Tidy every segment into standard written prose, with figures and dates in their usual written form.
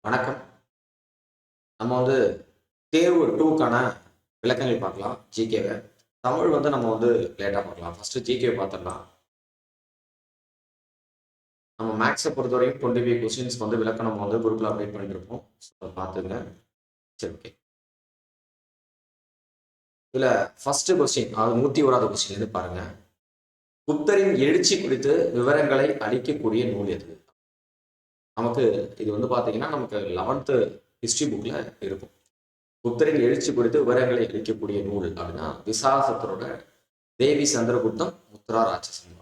வணக்கம். நம்ம வந்து தேர்வு 2க்கான விளக்கங்கள் பார்க்கலாம். ஜிகேவ. தமிழ் வந்து நம்ம வந்து லேட்டா பார்க்கலாம். ஃபர்ஸ்ட்டு ஜிகே பார்த்துடலாம். நம்ம மேத்ஸ பொறுத்தவரைக்கும் 25 கொஸ்டின்ஸ்க்கு வந்து விளக்கம் நம்ம வந்து குரூப்ல அப்டேட் பண்ணியிருப்போம். ஸோ அத பார்த்துங்க. சரி, ஓகே. இதுல ஃபர்ஸ்ட்டு கொஸ்டின், அதாவது 101வது கொஸ்டின்லேருந்து பாருங்க. புத்தரின் எழுச்சி குறித்து விவரங்களை அளிக்கக்கூடிய நூல் எது? நமக்கு இது வந்து பார்த்தீங்கன்னா, நமக்கு 11த் ஹிஸ்டரி புக்ல இருக்கும். புத்தரின் எழுச்சி குறித்து விவரங்களை அளிக்கக்கூடிய நூல் அப்படின்னா, விசாசத்தரோட தேவி சந்திரகுப்தம் முத்ரா ராட்சசம்.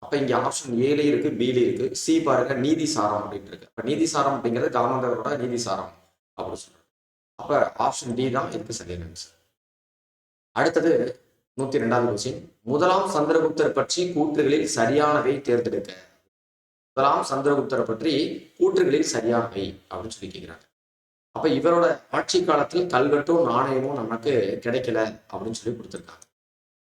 அப்ப இங்க ஆப்ஷன் ஏலயும் இருக்கு, பிலயும் இருக்கு. சி பாருங்க, நீதி சாரம் அப்படின்னு இருக்கு. அப்ப நீதி சாரம் அப்படிங்கிறது காமந்தரோட நீதி சாரம் அப்படின்னு சொல்றாங்க. அப்ப ஆப்ஷன் டி தான் இதுக்கு சரியான ஆன்சர். அடுத்தது 102வது கொஸ்டின். முதலாம் சந்திரகுப்தர் பற்றி கூற்றுகளில் சரியானவை தேர்ந்தெடுக்க. முதலாம் சந்திரகுப்தரை பற்றி கூற்றுகளில் சரியானவை அப்படின்னு சொல்லி கேட்கிறாங்க. அப்ப இவரோட ஆட்சி காலத்தில் கல்வெட்டும் நாணயமும் நமக்கு கிடைக்கல அப்படின்னு சொல்லி கொடுத்திருக்காங்க.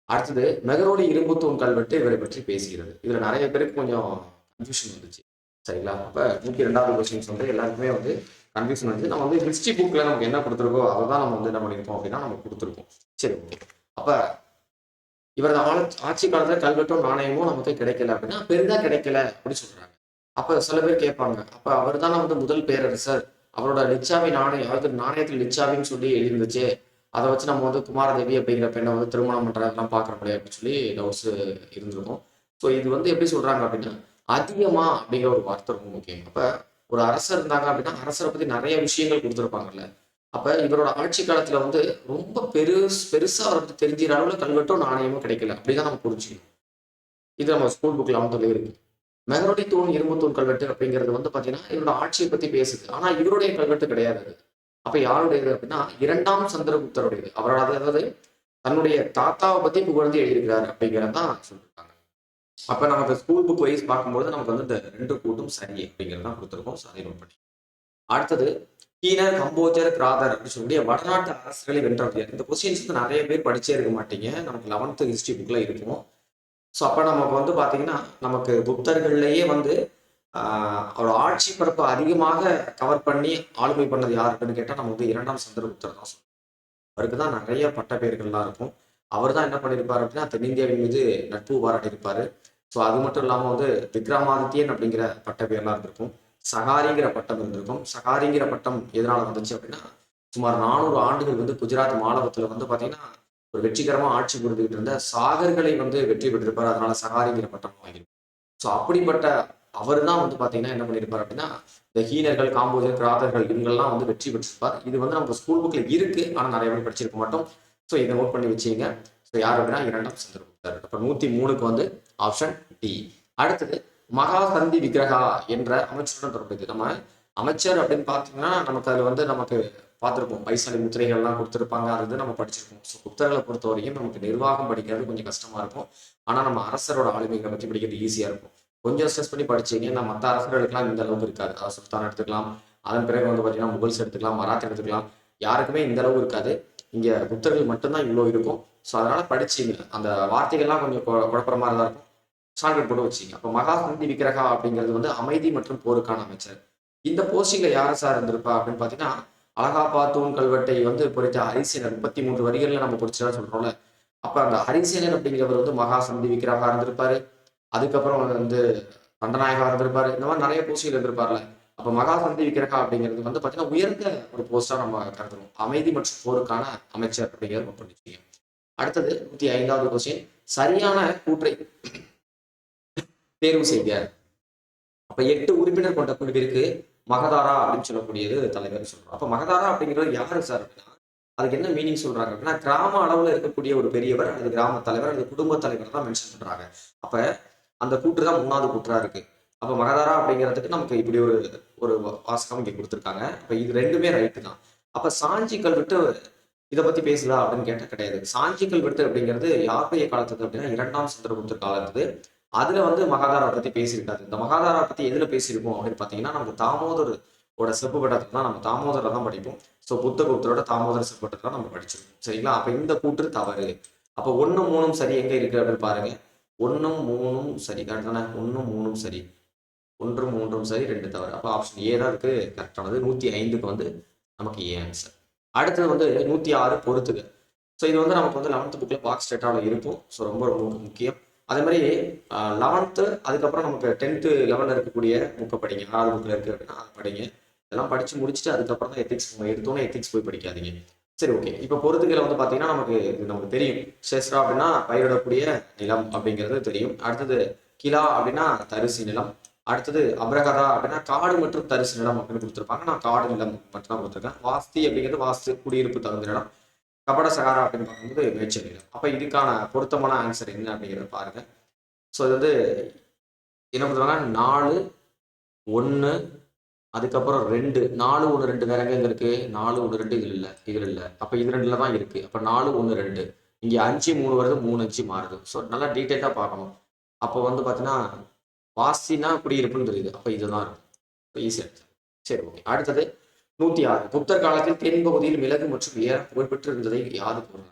அடுத்தது மெகரோலி இரும்பு தூண் கல்வெட்டு இவரை பற்றி பேசுகிறது. இதுல நிறைய பேருக்கு கொஞ்சம் கன்ஃபியூஷன் வந்துச்சு. சரிங்களா? அப்ப 102வது கொஸ்டின்ஸ் வந்து எல்லாருக்குமே வந்து கன்ஃபியூஷன் வந்து நம்ம வந்து ஹிஸ்டரி புக்ல நமக்கு என்ன கொடுத்துருக்கோ அதை தான் நம்ம வந்து என்ன பண்ணியிருக்கோம் அப்படின்னா நம்ம கொடுத்துருக்கோம். சரி, ஓகே. அப்ப இவரது ஆட்சி காலத்துல கல்வெட்டும் நாணயமும் நமக்கு கிடைக்கல அப்படின்னா பெரிதா கிடைக்கல அப்படின்னு சொல்றாங்க. அப்ப சில பேர் கேட்பாங்க, அப்ப அவர் தானே வந்து முதல் பேரரசர், அவரோட லிச்சாவி நாணயம், அதாவது நாணயத்தில் லிச்சாவின்னு சொல்லி எழுதிருந்துச்சு, அதை வச்சு நம்ம வந்து குமாரதேவி அப்படிங்கிற பெண்ணை வந்து திருமணம் பண்றதெல்லாம் பார்க்குற முடியாது அப்படின்னு சொல்லி டவுட்ஸ் இருந்திருக்கும். ஸோ இது வந்து எப்படி சொல்றாங்க அப்படின்னா, அதிகமா அப்படிங்கிற ஒரு வார்த்தை ரொம்ப முக்கியம். அப்ப ஒரு அரசர் இருந்தாங்க அப்படின்னா அரசரை பத்தி நிறைய விஷயங்கள் கொடுத்துருப்பாங்கல்ல. அப்ப இவரோட ஆட்சி காலத்துல வந்து ரொம்ப பெருசா அவரை பத்தி தெரிஞ்சுற அளவுல கல்வெட்டும் நாணயமும் கிடைக்கல. அப்படிதான் நம்ம புரிஞ்சுக்கணும். இது நம்ம ஸ்கூல் புக்ல வந்து இருக்கு. மெகரோடி தூண் இரும்பு தூண் கல்வெட்டு அப்படிங்கிறது வந்து பாத்தீங்கன்னா இவரோட ஆட்சியை பத்தி பேசுது. ஆனா இவருடைய கல்வெட்டு கிடையாது அது. அப்ப யாருடையது அப்படின்னா 2ஆம் சந்திரகுப்தருடையது. அவரோட அதாவது தன்னுடைய தாத்தாவை பத்தி புகழ்ந்து எழுதியிருக்கிறார் அப்படிங்கிறதான் சொல்லியிருக்காங்க. அப்ப நமக்கு ஸ்கூல் புக் வைஸ் பார்க்கும்போது நமக்கு வந்து இந்த 2 கூட்டும் சரி அப்படிங்கிறது தான் கொடுத்துருக்கோம். ஸோ அதை நோட் பண்ணி. அடுத்தது கீனர், கம்போஜர், கிராதர் அப்படின்னு சொல்லக்கூடிய வடநாட்டு அரசுகளை வென்றவர். இந்த கொஸ்டின்ஸ் வந்து நிறைய பேர் படிச்சே இருக்க மாட்டீங்க. நமக்கு 11th ஹிஸ்டரி புக்ல இருக்கும். ஸோ அப்ப நமக்கு வந்து பாத்தீங்கன்னா நமக்கு புத்தர்கள்லயே வந்து அவரோட ஆட்சி பரப்பு அதிகமாக கவர் பண்ணி ஆளுமை பண்ணது யார் அப்படின்னு கேட்டா நம்ம வந்து 2ஆம் சந்திரகுப்தர் தான் சொல்லணும். அவருக்கு தான் நிறைய பட்ட பெயர்கள்லாம் இருக்கும். அவர் தான் என்ன பண்ணியிருப்பார் அப்படின்னா தென்னிந்தியாவின் மீது நட்பு பாராட்டியிருப்பாரு. ஸோ அது மட்டும் இல்லாமல் வந்து விக்ரமாதித்யன் அப்படிங்கிற பட்ட பெயர்லாம் இருந்திருக்கும். சகாரிங்கிற பட்டம் இருந்திருக்கும். சகாரிங்கிற பட்டம் எதனால வந்துச்சு அப்படின்னா சுமார் 400 ஆண்டுகள் வந்து குஜராத் மாலவத்துல வந்து பாத்தீங்கன்னா ஒரு வெற்றிகரமா ஆட்சி புரிந்துகிட்டு இருந்த சாகர்களை வந்து வெற்றி பெற்றிருப்பார். அதனால சகாரிங்கிற பட்டம் வாங்கியிருப்பார். ஸோ அப்படிப்பட்ட அவர் தான் வந்து பாத்தீங்கன்னா என்ன பண்ணியிருப்பார் அப்படின்னா இந்த ஹீனர்கள், காம்போஜர், கிராதர்கள் இவங்கெல்லாம் வந்து வெற்றி பெற்றிருப்பார். இது வந்து நம்ம ஸ்கூல் புக்ல இருக்கு, ஆனா நிறைய பேர் படிச்சிருக்க மாட்டோம். ஸோ இதை நோட் பண்ணி வச்சுங்க. ஸோ யார் அப்படின்னா 2ஆம் சந்திரகுப்தர். அப்ப 103க்கு வந்து ஆப்ஷன் டி. அடுத்தது மகா சந்தி விக்கிரகா என்ற அமைச்சருடன் தொடர்புது. நம்ம அமைச்சர் அப்படின்னு பார்த்தீங்கன்னா நமக்கு அதுல வந்து நமக்கு பார்த்துருப்போம். பைசாலி முத்திரைகள்லாம் கொடுத்துருப்பாங்க. அது வந்து நம்ம படிச்சிருப்போம். ஸோ புத்தர்களை பொறுத்த வரைக்கும் நமக்கு நிர்வாகம் படிக்கிறது கொஞ்சம் கஷ்டமா இருக்கும். ஆனா நம்ம அரசரோட ஆளுமைகளை பத்தி படிக்கிறது ஈஸியா இருக்கும். கொஞ்சம் ஸ்ட்ரெஸ் பண்ணி படிச்சீங்கன்னா மற்ற அரசர்களுக்கெல்லாம் இந்த அளவுக்கு இருக்காது. சுல்தான் எடுத்துக்கலாம். அதன் பிறகு வந்து பார்த்தீங்கன்னா முகல்ஸ் எடுத்துக்கலாம், மராத்தி எடுத்துக்கலாம். யாருக்குமே இந்த அளவு இருக்காது. இங்க புத்தர்கள் மட்டும்தான் இவ்வளோ இருக்கும். ஸோ அதனால படிச்சீங்க. அந்த வார்த்தைகள்லாம் கொஞ்சம் குழப்பற மாதிரி தான் இருக்கும். ஷார்ட்கட் போட்டு வச்சீங்க. அப்போ மகா சந்தி விக்கிரகா அப்படிங்கிறது வந்து அமைதி மற்றும் போருக்கான அமைச்சர். இந்த போஸ்டிங்ல யார் சார் இருந்திருப்பா அப்படின்னு பார்த்தீங்கன்னா அலகாபாத் தூண் கல்வெட்டை வந்து பொறித்த ஹரிசேனர் 33 வரிகள்ல நம்ம பொறிச்சதா சொல்றோம்ல. அப்ப அந்த ஹரிசேனர் அப்படிங்கிறவர் வந்து மகா சந்தி விக்கிரகா இருந்திருப்பாரு. அதுக்கப்புறம் வந்து தண்டநாயகா இருந்திருப்பாரு. இந்த மாதிரி நிறைய போஸ்டில் இருந்திருப்பார்ல. அப்ப மகா சந்தி விக்கிரகா அப்படிங்கிறது வந்து பாத்தீங்கன்னா உயர்ந்த ஒரு போஸ்டா நம்ம கருதுறோம். அமைதி மற்றும் போருக்கான அமைச்சர் அப்படிங்கிறது நோட் பண்ணிருக்கீங்க. அடுத்தது 105வது கொஸ்டின். சரியான கூற்றை தேர்வு செய்க. அப்ப 8 உறுப்பினர் கொண்ட குழுவிற்கு மகதாரா அப்படின்னு சொல்லக்கூடியது தலைவர் சொல்றோம். அப்ப மகதாரா அப்படிங்கிறது யாரு சார் அப்படின்னா அதுக்கு என்ன மீனிங் சொல்றாங்க அப்படின்னா கிராம அளவுல இருக்கக்கூடிய ஒரு பெரியவர் அல்லது கிராம தலைவர் அல்லது குடும்ப தலைவர் தான் மென்ஷன் பண்றாங்க. அப்ப அந்த கூற்று தான் 3வது கூற்றா இருக்கு. அப்ப மகதாரா அப்படிங்கிறதுக்கு நமக்கு இப்படி ஒரு ஒரு வாசகம் இங்க கொடுத்துருக்காங்க. அப்ப இது 2மே ரைட்டு தான். அப்ப சாஞ்சி கல்வெட்டு இதை பத்தி பேசுதா அப்படின்னு கேட்ட கிடையாது. சாஞ்சி கல்வெட்டு அப்படிங்கிறது யாருடைய காலத்துக்கு அப்படின்னா 2ஆம் சந்திரகுப்தர் காலத்துக்கு. அதுல வந்து மகாதாரா பத்தி பேசியிருக்காரு. இந்த மகாதாரா பத்தி எதுல பேசியிருக்கோம் அப்படின்னு பாத்தீங்கன்னா நமக்கு தாமோதர் ஓட செப்பு பட்டத்தை தான் நம்ம தாமோதரை தான் படிப்போம். ஸோ புத்தகுப்தரோட தாமோதர செப்பு பட்டத்தை தான் நம்ம படிச்சிருக்கோம். சரிங்களா? அப்ப இந்த கூற்று தவறு. அப்ப 1ம் 3ம் சரி எங்க இருக்கு அப்படின்னு பாருங்க. 1ம் 3ம் சரி. கரெக்ட் தானே? 1ம் 3ம் சரி. 1 3 சரி 2 தவறு. அப்போ ஆப்ஷன் ஏ தான் இருக்கு கரெக்டானது. 105க்கு வந்து நமக்கு ஏ ஆன்சர். அடுத்தது வந்து 106 பொறுத்துக. ஸோ இது வந்து நமக்கு வந்து 11th புக்கில் பாக்ஸ் டேட்டாவில் இருக்கும். ஸோ ரொம்ப ரொம்ப முக்கியம். அதே மாதிரி 11th அதுக்கப்புறம் நமக்கு 10th 11 இருக்கக்கூடிய புக்கை படிங்க. 6வது புக்கில் இருக்குது அப்படின்னா அதை படிங்க. இதெல்லாம் படித்து முடிச்சுட்டு அதுக்கப்புறம் தான் எத்திக்ஸ் எடுத்தோன்னே எத்திக்ஸ் போய் படிக்காதீங்க. சரி ஓகே. இப்போ பொறுத்துகளை வந்து பார்த்தீங்கன்னா நமக்கு தெரியும். சேஸ்ரா அப்படின்னா பயிரிடக்கூடிய நிலம் அப்படிங்கிறது தெரியும். அடுத்தது கிலா அப்படின்னா தரிசு நிலம். அடுத்தது அப்ரகதா அப்படின்னா காடு மற்றும் தரிசு நிலம் அப்படின்னு கொடுத்துருப்பாங்க. நான் காடு நிலம் மட்டும் தான் கொடுத்துருக்கேன். வாஸ்தி அப்படிங்கிறது வாஸ்து குடியிருப்பு தகுந்த நிலம். கபட சகாரா அப்படின்னு பார்க்கும்போது மேய்ச்சல் நிலம். அப்போ இதுக்கான பொருத்தமான ஆன்சர் என்ன அப்படிங்கிறத பாருங்க. ஸோ இது வந்து என்ன பண்ணுறாங்கன்னா 4 1 அதுக்கப்புறம் 2 4 1 2 வேற எங்க இருக்கு? 4 1 2 இதில் இல்லை. அப்போ இது 2ல தான் இருக்கு. அப்போ 4 1 2 இங்கே 5 3 வருது, 3 5 மாறுது. ஸோ நல்லா டீட்டெயிலாக பார்க்கணும். அப்போ வந்து பார்த்தீங்கன்னா வாஸ்தினா குடியிருப்புன்னு தெரியுது. அப்போ இதுதான் இருக்கும். ஈஸியாக. சரி ஓகே. அடுத்தது 106 குப்தர் காலத்தில் தென் பகுதியில் மிளகு மற்றும் ஏலம் புகழ்பெற்று இருந்ததை யாரு கூறுறாங்க?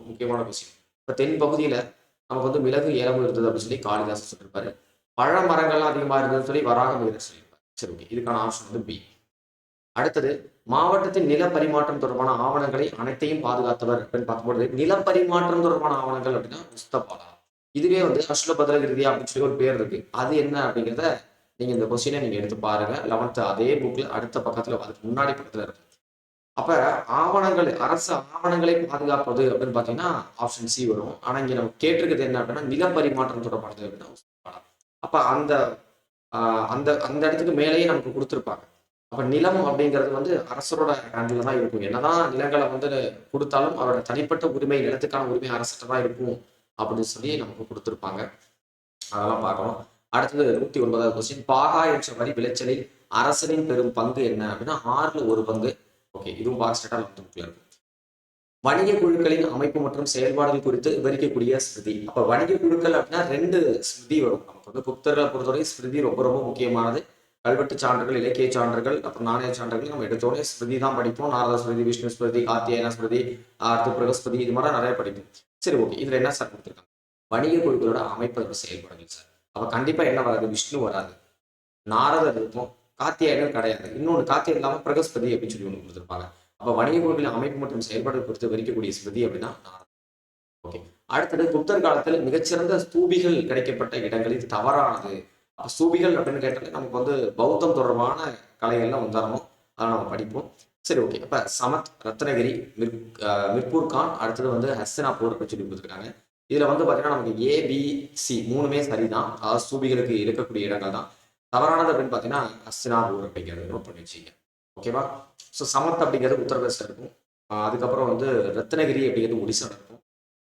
முக்கியமான விஷயம். இப்போ தென் பகுதியில் நமக்கு வந்து மிளகு ஏலமும் இருந்தது அப்படின்னு சொல்லி காளிதாசன் சொல்லியிருப்பாரு. பழ மரங்கள்லாம் அதிகமாக இருந்ததுன்னு சொல்லி வராக மிகிரர் சொல்லியிருப்பாரு. சரி ஓகே. இதுக்கான ஆப்ஷன் வந்து பி. அடுத்தது மாவட்டத்தின் நில பரிமாற்றம் தொடர்பான ஆவணங்களை அனைத்தையும் பாதுகாத்தவர் அப்படின்னு பார்க்கும்போது நில பரிமாற்றம் தொடர்பான ஆவணங்கள் அப்படின்னா முஸ்தபாலா. இதுவே வந்து அஷ்டபத்ர கிருதியா அப்படின்னு சொல்லி ஒரு பேர் இருக்கு. அது என்ன அப்படிங்கிறத நீங்க இந்த கொஸ்டினை நீங்க எடுத்து பாருங்க. 11th அதே புக்ல அடுத்த பக்கத்துல அதுக்கு முன்னாடி பக்கத்துல இருக்கு. அப்ப ஆவணங்கள் அரசு ஆவணங்களை பாதுகாப்பது அப்படின்னு பாத்தீங்கன்னா ஆப்ஷன் சி வரும். ஆனா இங்க நம்ம கேட்டிருக்கிறது என்ன அப்படின்னா நில பரிமாற்றம் தொடர்பானது அப்படின்னா முஸ்தபாலா. அப்ப அந்த அந்த அந்த இடத்துக்கு மேலேயே நமக்கு கொடுத்துருப்பாங்க. அப்ப நிலம் அப்படிங்கிறது வந்து அரசரோட ஹேண்டில் தான் இருக்கும். என்னதான் நிலங்களை வந்து கொடுத்தாலும் அவரோட தனிப்பட்ட உரிமை நிலத்துக்கான உரிமை அரசிட்ட தான் இருக்கும் அப்படின்னு சொல்லி நமக்கு கொடுத்துருப்பாங்க. அதெல்லாம் பார்க்கணும். அடுத்தது 109வது கொஸ்டின் பாகா என்ற வரி விளைச்சலில் அரசனின் பெரும் பங்கு என்ன அப்படின்னா 6ல் 1 பங்கு. ஓகே. இதுவும் பாக்ஸ் டேட்டா புக்ல இருக்கு. வணிக குழுக்களின் அமைப்பு மற்றும் செயல்பாடுகள் குறித்து விவரிக்கக்கூடிய ஸ்மிருதி. அப்ப வணிக குழுக்கள் அப்படின்னா 2 ஸ்மிருதி வரும். நமக்கு வந்து குப்தர்களை பொறுத்தவரை ஸ்மிருதி ரொம்ப ரொம்ப முக்கியமானது. கல்வெட்டு சான்றுகள், இலக்கிய சான்றுகள், அப்புறம் நாணய சான்றுகள் நம்ம எடுத்தோடனே ஸ்மிருதி தான் படிப்போம். நாரத ஸ்மிருதி, விஷ்ணு ஸ்மிருதி, காத்தியாயன ஸ்மிருதி, பிரகஸ்பதி இது மாதிரி நிறைய படிப்போம். சரி ஓகே. இதுல என்ன சார் கொடுத்துருக்காங்க? வணிக குழுக்களோட அமைப்பு செயல்பாடுகள் சார். அப்ப கண்டிப்பா என்ன வராது? விஷ்ணு வராது, நாரதர் இருக்கும், காத்தியாயனர் கிடையாது. இன்னொன்று காத்தியம் இல்லாம பிரகஸ்பதி அப்படின்னு சொல்லி ஒன்று கொடுத்துருப்பாங்க. அப்ப வணிக குழுக்களின் அமைப்பு மற்றும் செயல்பாடு குறித்து விவரிக்கக்கூடிய ஸ்மிருதி அப்படின்னா நாரதர். ஓகே. அடுத்தது குப்தர் காலத்தில் மிகச்சிறந்த ஸ்தூபிகள் கிடைக்கப்பட்ட இடங்கள் இது தவறானது. ஸ்தூபிகள் அப்படின்னு கேட்டாலே நமக்கு வந்து பௌத்தம் தொடர்பான கலைகள்லாம் வந்துடணும். அதை நம்ம படிப்போம். சரி ஓகே. அப்ப சமத், ரத்னகிரி, மிர்பூர் கான், அடுத்தது வந்து ஹஸ்தினாபூர் அப்படின்னு சொல்லி கொடுத்துருக்காங்க. இதுல வந்து பாத்தீங்கன்னா நமக்கு ஏபிசி 3மே சரிதான். அதாவது ஸ்தூபிகளுக்கு இருக்கக்கூடிய இடங்கள் தான். தவறானது அப்படின்னு பாத்தீங்கன்னா ஹஸ்தினாபூர் அப்படிங்கிறது நோட் பண்ணி வச்சுங்க. ஓகேவா? ஸோ சமத் அப்படிங்கிறது உத்தரப்பிரதேசம் இருக்கும். அதுக்கப்புறம் வந்து ரத்னகிரி அப்படிங்கிறது ஒடிசாவில் இருக்கும்.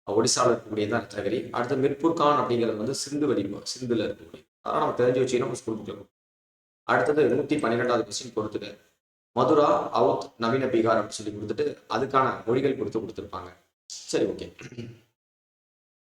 ஒடிசாவில் இருக்கக்கூடியதான் ரத்னகிரி. அடுத்து மிர்பூர் கான் அப்படிங்கிறது வந்து சிந்துல இருக்கக்கூடிய. அதெல்லாம் நம்ம தெரிஞ்சு வச்சுக்கணும் ஸ்கூல் புக்கில். அடுத்தது 112வது கொஸ்டின் பொறுத்துக்க. மதுரா, அவுத், நவீன பீகார் அப்படின்னு சொல்லி கொடுத்துட்டு அதுக்கான மொழிகள் கொடுத்துருப்பாங்க. சரி ஓகே.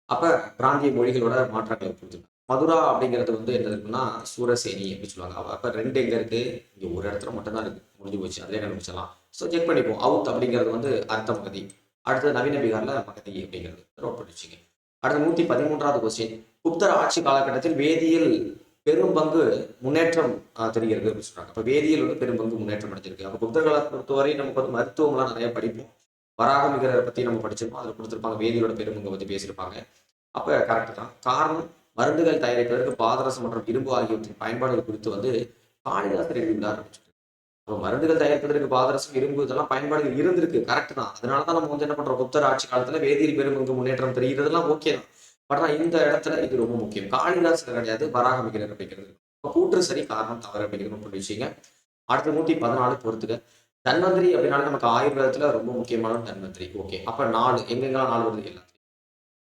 அப்ப பிராந்திய மொழிகளோட மாற்றங்களை கொடுத்துருக்காங்க. மதுரா அப்படிங்கிறது வந்து என்ன இருக்குன்னா சூரசேனி அப்படின்னு சொல்லுவாங்க. அப்ப 2 எங்க இருக்கு? இங்க ஒரு இடத்துல மட்டும்தான் இருக்கு. முடிஞ்சு போச்சு. அதிலே கண்டுபிடிச்சலாம். ஸோ செக் பண்ணிப்போம். அவுத் அப்படிங்கிறது வந்து அர்த்த மகதி. அடுத்தது நவீன பீகார்ல மகதி அப்படிங்கிறது நோட் பண்ணிச்சுங்க. அடுத்து 113வது கொஸ்டின். குப்தர் ஆட்சி காலகட்டத்தில் வேதியியல் பெரும் பங்கு முன்னேற்றம் தெரிகிறது அப்படின்னு சொல்றாங்க. அப்ப வேதியியல் வந்து பெரும் பங்கு முன்னேற்றம் அடைஞ்சிருக்கு. அப்ப குப்தர் காலத்தை பொறுத்தவரை நமக்கு வந்து மருத்துவம்லாம் நிறைய படிப்போம். வராக மிகரை பத்தி நம்ம படிச்சிருப்போம். அதில் கொடுத்துருப்பாங்க வேதியோட பெரும்பங்கை பத்தி பேசியிருப்பாங்க. அப்ப கரெக்ட் தான். காரணம் மருந்துகள் தயாரிப்பதற்கு பாதரசம் மற்றும் இரும்பு ஆகியவற்றின் பயன்பாடுகள் குறித்து வந்து காளிதாசர் எழுதினார். அப்போ மருந்துகள் தயாரிப்பதற்கு பாதரசம், இரும்பு இதெல்லாம் பயன்பாடுகள் இருந்திருக்கு. கரெக்ட் தான். அதனாலதான் நம்ம வந்து என்ன பண்றோம்? குப்தர் ஆட்சி காலத்துல வேதியியல் பெரும்பங்கு முன்னேற்றம் தெரிகிறதுலாம் ஓகே தான். பட் இந்த இடத்துல இது ரொம்ப முக்கியம். காளிதாசர் கிடையாது, வராக மிகிரர் அப்படிங்கிறது. இப்போ கூற்று சரி, காரணம் தவறு அப்படிங்கிறது சொல்லி வச்சுங்க. அடுத்து 114 பொறுத்துக்க. தன்வந்திரி அப்படின்னாலும் நமக்கு ஆயுர்வேதத்துல ரொம்ப முக்கியமான தன்வந்திரி. ஓகே. அப்ப 4 எங்கெங்கெல்லாம் 4 வருது எல்லாத்தையும்.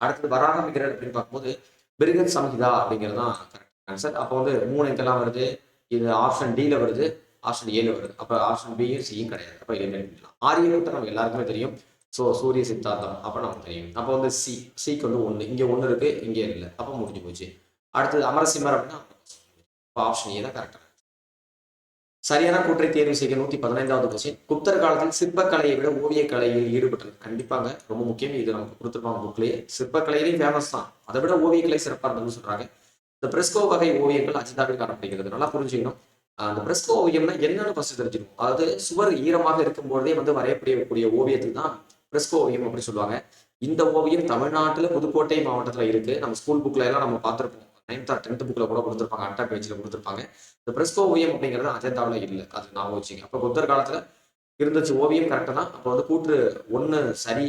அடுத்தது வராக மிகிரர் அப்படின்னு பார்க்கும்போது பிருகத் சம்ஹிதா அப்படிங்கிறது தான் கரெக்ட் ஆன்சர். அப்போ வந்து 3 எங்கெல்லாம் வருது? இது ஆப்ஷன் டில வருது, ஆப்ஷன் ஏல வருது. அப்ப ஆப்ஷன் பியும் சியும் கிடையாது. அப்ப எலிமினேட் பண்ணலாம். ஆரியபுத்தர் நமக்கு எல்லாருக்குமே தெரியும். ஸோ சூரிய சித்தாந்தம் அப்ப நமக்கு தெரியும். அப்போ வந்து சிக்கு வந்து 1 இங்க 1 இருக்கு, இங்கே இல்லை. அப்ப முடிஞ்சு போச்சு. அடுத்தது அமரசிம்மர் அப்படின்னா ஆப்ஷன் ஏ தான் கரெக்டா. சரியான கூற்றை தேர்வு செய்ய 115வது கொஸ்டின். குப்தர் காலத்தில் சிற்பக்கலையை விட ஓவியக்கலையில் ஈடுபட்டது. கண்டிப்பாங்க, ரொம்ப முக்கியம். இது நமக்கு கொடுத்துருப்பாங்க புக்லேயே. சிற்பக்கலையிலையும் ஃபேமஸ் தான். அதை விட ஓவியக்கலை சிறப்பாக இருந்ததுன்னு சொல்றாங்க. இந்த பிரெஸ்கோ வகை ஓவியங்கள் அஜந்தாவில் காணப்படுகிறது. நல்லா புரிஞ்சுக்கணும். அந்த பிரெஸ்கோ ஓவியம்னா என்னன்னு ஃபர்ஸ்ட் தெரிஞ்சுக்கணும். அதாவது சுவர் ஈரமாக இருக்கும்போதே வந்து வரையக்கூடிய ஓவியத்துக்கு தான் பிரெஸ்கோ ஓவியம் அப்படின்னு சொல்லுவாங்க. இந்த ஓவியம் தமிழ்நாட்டில் புதுக்கோட்டை மாவட்டத்தில் இருக்கு. நம்ம ஸ்கூல் புக்ல எல்லாம் நம்ம பார்த்துருப்போம். 9th or 10th புக்ல கூட கொடுத்துருப்பாங்க, அட்டா பேஜ்ல கொடுத்துருப்பாங்க. இந்த பிரெஸ்கோ ஓவியம் அப்படிங்கிறது அஜந்தாவில் இல்லை. அது ஞாபகம் வச்சுங்க. அப்போ புத்தர் காலத்துல இருந்துச்சு ஓவியம் கரெக்டாக தான். அப்போ வந்து கூற்று 1 சரி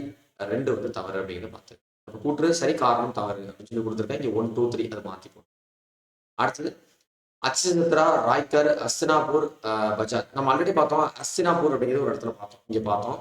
2 வந்து தவறு அப்படிங்கிறத பார்த்து, அப்போ கூற்று சரி காரணம் தவறு அப்படின்னு சொல்லி கொடுத்துருக்கேன். இங்கே 1, 2, 3 அதை மாற்றிப்போம். அடுத்தது அச்சந்திரா, ராய்கர், அஸ்தினாபூர், பஜாஜ். நம்ம ஆல்ரெடி பார்த்தோம். அஸ்தினாபூர் அப்படிங்கிறது ஒரு இடத்துல பார்த்தோம், இங்கே பார்த்தோம்.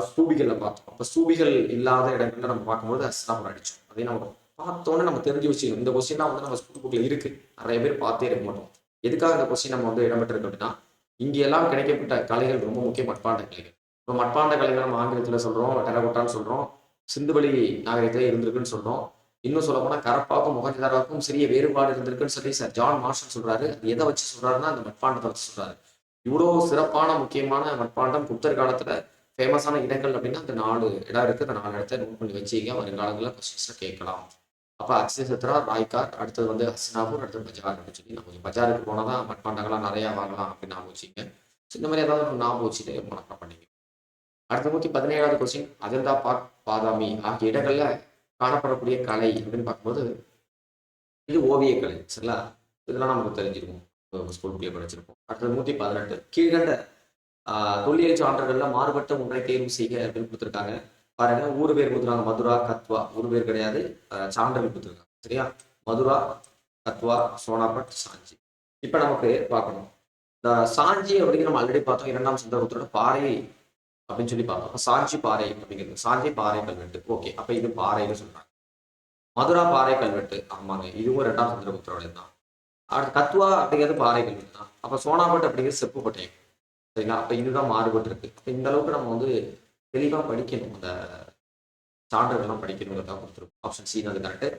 ஸ்தூபிகள்ல பார்த்தோம். அப்போ ஸ்தூபிகள் இல்லாத இடங்கள்ல நம்ம பார்க்கும்போது அஸ்தினாபூர் அடிச்சோம். அதையும் நம்ம பார்த்தோன்னே நம்ம தெரிஞ்சு வச்சுக்கணும். இந்த கொஸ்டின்லாம் வந்து நம்ம ஸ்கூல் புக்ல இருக்கு, நிறைய பேர் பார்த்தே இருக்க மாட்டோம். எதுக்காக இந்த கொஸ்டின் நம்ம வந்து இடம்பெற்றிருக்கு அப்படின்னா, இங்கே எல்லாம் கிடைக்கப்பட்ட கலைகள் ரொம்ப முக்கிய மட்பாண்ட கலைகள். இப்போ மட்பாண்ட கலைகள் நம்ம ஆங்கிலத்தில் சொல்றோம், டெரகோட்டான்னு சொல்றோம், சிந்துவெளி நாகரிகத்திலே இருந்திருக்குன்னு சொல்றோம். இன்னும் சொல்ல போனா கரப்பாக்கும் மொஹஞ்சதாரோவுக்கும் சிறிய வேறுபாடு இருந்திருக்குன்னு சொல்லி சார் ஜான் மார்ஷல் சொல்றாரு. அது எதை வச்சு சொல்றாருன்னா அந்த மட்பாண்டத்தை வச்சு சொல்றாரு. இவ்வளவு சிறப்பான முக்கியமான மட்பாண்டம் புத்தர் காலத்துல ஃபேமஸான இடங்கள் அப்படின்னா அந்த 4 இடம் இருக்கு. அந்த 4 இடத்த நோட் பண்ணி வச்சுக்க, வருங்காலங்களில் கொஸ்டின்ஸ்ல கேட்கலாம். அப்போ அக்ஷயசத்ரா, ராய்கார், அடுத்தது வந்து ஹஸ்தினாபூர், அடுத்தது பஜார் அப்படின்னு சொல்லி நம்ம கொஞ்சம் பஜாருக்கு போனால் தான் மட்பாண்டங்கள்லாம் நிறையா வாங்கலாம் அப்படின்னு ஞாபகம் வச்சுங்க. ஸோ இந்த மாதிரி ஏதாவது ஒரு ஞாபகம் வச்சுட்டு மனப்பாடம் பண்ணிங்க. அடுத்த 117வது கொஸ்டின், அஜந்தா, பாக், பாதாமி ஆகிய இடங்கள்ல காணப்படக்கூடிய கலை அப்படின்னு பார்க்கும்போது இது ஓவியக்கலை. சரிங்களா? இதெல்லாம் நமக்கு தெரிஞ்சிருக்கும், ஸ்கூல் புக்லேயே படிச்சிருப்போம். அடுத்தது 118, கீழ்கண்ட தொல்லியல் சான்றுகள்ல மாறுபட்ட ஒன்றை தேர்வு செய்க அப்படின்னு கொடுத்துருக்காங்க. பாருங்க, ஊர் பேர் கொடுத்துருக்காங்க. மதுரா, கத்வா. ஊர் பேர் கிடையாது, சான்றுகள் கொடுத்துருக்காங்க. சரியா? மதுரா, கத்வா, சோனாபட், சாஞ்சி. இப்ப நமக்கு பார்க்கணும், இந்த சாஞ்சி அப்படிங்கிற நம்ம ஆல்ரெடி பார்த்தோம். 2ஆம் சந்திரகுப்தரோட பாறை அப்படின்னு சொல்லி பார்த்தோம். சாஞ்சி பாறை அப்படிங்கிறது, சாஞ்சி பாறை கல்வெட்டு. ஓகே, அப்ப இது பாறைன்னு சொல்றாங்க. மதுரா பாறை கல்வெட்டு, ஆமாங்க, இதுவும் 2ஆம் சந்திரகுப்தரோட தான். அடுத்து கத்வா அப்படிங்கிறது பாறை கல்வெட்டு தான். அப்ப சோனாபட் அப்படிங்கிறது செப்பு பட்டயம். சரிங்களா? அப்ப இதுதான் மாறுபட்டு இருக்கு. அப்ப இந்த அளவுக்கு நம்ம வந்து தெளிவா படிக்கணும், அந்த சான்றுகள்லாம் படிக்கணுங்கிறதா கொடுத்துருக்கோம். ஆப்ஷன் சி அது கரெக்ட்.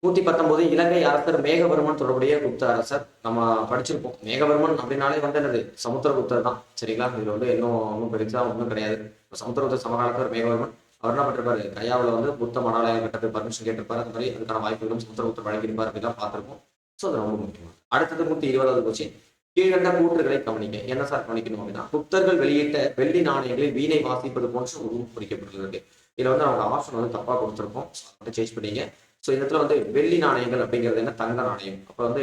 119, இலங்கை அரசர் மேகவர்மன் தொடர்புடைய குப்த அரசர். நம்ம படிச்சிருப்போம். மேகவர்மன் அப்படின்னாலே வந்து என்னது, சமுத்திரகுப்தர் தான். சரிங்களா? இதுல வந்து ஒன்றும் பெருசா ஒன்றும் கிடையாது. சமுத்திரகுப்தர் சமகாலத்தில் மேகவர்மன் அவர் என்ன பண்ணிருப்பாரு, கையாவில் வந்து புத்த மடாலயம் கட்டத்துக்கு பர்மிஷன் கேட்டிருப்பாரு. அந்த மாதிரி அதுக்கான வாய்ப்புகளும் சமுத்திரகுப்தர் வழங்கியிருப்பார் அப்படிதான் பார்த்திருப்போம். ஸோ அது ரொம்ப முக்கியம். அடுத்தது 120வது கொஸ்டின், கீழ்கண்ட கூற்றுகளை கவனிக்க. என்ன சார் கவனிக்கணும் அப்படின்னா, புத்தர்கள் வெளியிட்ட வெள்ளி நாணயங்களில் வீணை வாசிப்பது போன்ற உருவம் குறிக்கப்பட்டுள்ளது. இதுல வந்து அவங்க ஆப்ஷன் வந்து தப்பா கொடுத்துருப்போம், அதை சேஞ்ச் பண்ணீங்க. ஸோ இந்த இடத்துல வந்து வெள்ளி நாணயங்கள் அப்படிங்கிறது என்ன, தங்க நாணயம். அப்போ வந்து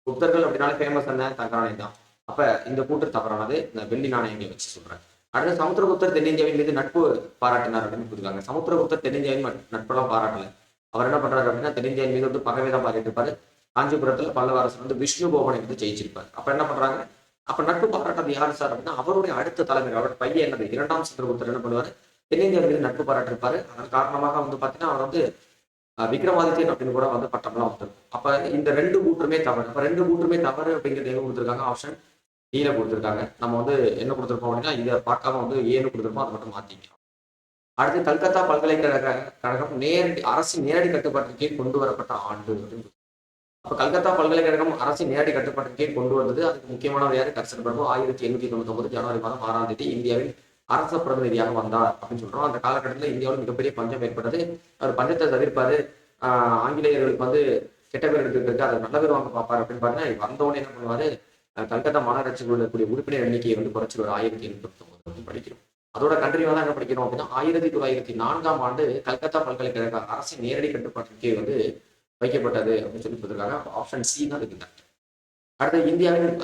புத்தர்கள் அப்படின்னாலே ஃபேமஸ் என்ன, தங்க நாணயம் தான். அப்ப இந்த கூற்று தவறானது. இந்த வெள்ளி நாணயங்களை வச்சு சொல்றேன். அடுத்து சமுத்திரகுப்தர் தென்னிந்தியாவின் மீது நட்பு பாராட்டினார் அப்படின்னு கொடுத்துருக்காங்க. சமுத்திரகுப்தர் தென்னிந்தியாவின் நட்பெல்லாம் பாராட்டல. அவர் என்ன பண்றாரு அப்படின்னா, தென்னிந்தியாவின் மீது வந்து பகவே தான் பாராட்டி இருப்பாரு. காஞ்சிபுரத்துல பல்லவ அரசர் வந்து விஷ்ணு கோபனை வந்து ஜெயிச்சிருப்பாரு. அப்ப என்ன பண்றாங்க, அப்ப நட்பு பாராட்டது யாரு சார் அப்படின்னா, அவருடைய அடுத்த தலைமை, அவருடைய பையன் என்னது 2ஆம் சந்திரகுப்தர் என்ன பண்ணுவாரு, தென்னிந்தியாவின் மீது நட்பு பாராட்டிருப்பாரு. அதன் காரணமாக வந்து பாத்தீங்கன்னா அவர் வந்து விக்ரமாதித்யன் அப்படின்னு கூட வந்து பட்டம்லாம் வந்துருக்கும். அப்ப இந்த 2 கூற்றுமே தவறு. அப்ப 2 கூற்றுமே தவறு அப்படிங்கிறது எங்க கொடுத்துருக்காங்க, ஆப்ஷன் ஈல கொடுத்துருக்காங்க. நம்ம வந்து என்ன கொடுத்துருப்போம் அப்படின்னா, இதை பார்க்காம வந்து ஏன்னு கொடுத்துருப்போம், அதை மட்டும் மாத்திக்கலாம். அடுத்து கல்கத்தா பல்கலைக்கழகம் அரசின் நேரடி கட்டுப்பாட்டின் கீழ் கொண்டு வரப்பட்ட ஆண்டு அப்படின்னு. அப்ப கல்கத்தா பல்கலைக்கழகம் அரசின் நேரடி கட்டுப்பாட்டின் கீழ் கொண்டு வந்தது. அதுக்கு முக்கியமானவர் யாரு, கர்சன் பிரபு. 1899 ஜனவரி மாதம் 6ஆம் தேதி இந்தியாவின் அரச பிரதிநிதியாக வந்தார் அப்படின்னு சொல்றோம். அந்த காலகட்டத்தில் இந்தியாவில் மிகப்பெரிய பஞ்சம் ஏற்பட்டது. அவர் பஞ்சத்தை தவிர்ப்பாரு, ஆங்கிலேயர்களுக்கு வந்து கெட்ட பேர் எடுத்துக்கிட்டு அதை நல்ல பேர் வாங்க பார்ப்பாரு அப்படின்னு பாத்தீங்கன்னா, வந்தவொடனே என்ன பண்ணுவாரு, கல்கத்தா மாநகராட்சியில் இருக்கக்கூடிய உறுப்பினர் எண்ணிக்கையை வந்து குறைச்சிருவார். 1889 படிக்கிறோம். அதோட கண்ட்ரியா தான் என்ன படிக்கிறோம் அப்படின்னா, 1904ஆம் ஆண்டு கல்கத்தா பல்கலைக்கழக அரசின் நேரடி கட்டுப்பாட்டின் கீழ் வந்து வைக்கப்பட்டது அப்படின்னு சொல்லி கொடுத்துருக்காங்க. ஆப்ஷன் சி தான் இருக்கு. அடுத்து இந்தியாவின்